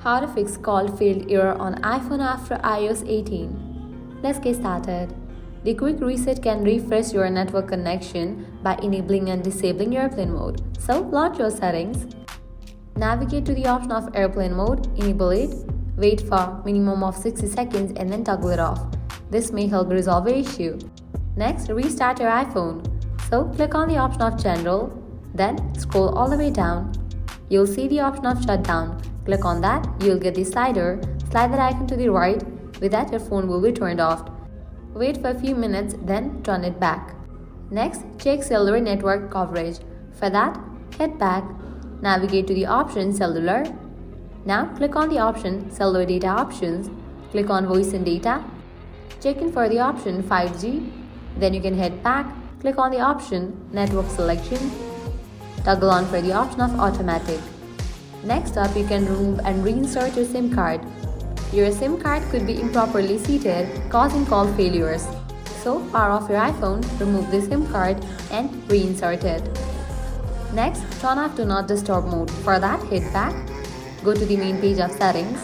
How to fix call failed error on iPhone after iOS 18. Let's get started. The quick reset can refresh your network connection by enabling and disabling airplane mode. So launch your settings. Navigate to the option of airplane mode, enable it, wait for minimum of 60 seconds and then toggle it off. This may help resolve your issue. Next, restart your iPhone. So click on the option of General, then scroll all the way down. You'll see the option of Shutdown. Click on that, you'll get the slider. Slide that icon to the right. With that, your phone will be turned off. Wait for a few minutes, then turn it back. Next, check cellular network coverage. For that, head back. Navigate to the option Cellular. Now click on the option Cellular Data Options. Click on Voice and Data. Check in for the option 5G. Then you can head back. Click on the option Network Selection. Toggle on for the option of Automatic. Next up, you can remove and reinsert your SIM card. Your SIM card could be improperly seated, causing call failures. So, power off your iPhone, remove the SIM card, and reinsert it. Next, turn off Do Not Disturb mode. For that, head back. Go to the main page of settings.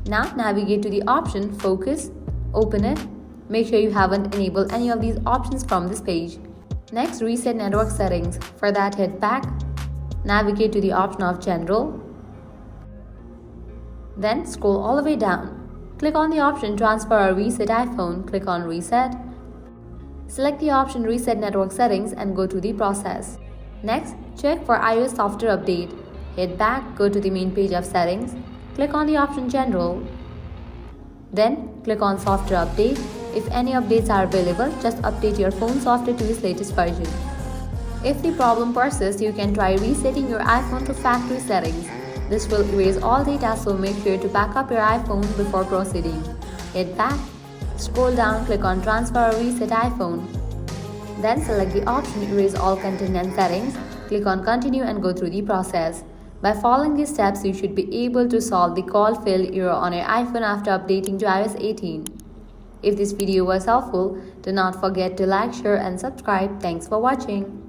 Now, navigate to the option Focus. Open it. Make sure you haven't enabled any of these options from this page. Next, reset network settings. For that, head back. Navigate to the option of General. Then scroll all the way down. Click on the option Transfer or Reset iPhone. Click on Reset. Select the option Reset Network Settings and go to the process. Next, check for iOS software update. Head back, go to the main page of settings. Click on the option General. Then click on Software Update. If any updates are available, just update your phone software to its latest version. If the problem persists, you can try resetting your iPhone to factory settings. This will erase all data, so make sure to back up your iPhone before proceeding. Head back, scroll down, click on Transfer or Reset iPhone. Then select the option Erase All Content and Settings. Click on Continue and go through the process. By following these steps, you should be able to solve the call failed error on your iPhone after updating to iOS 18. If this video was helpful, do not forget to like, share and subscribe. Thanks for watching.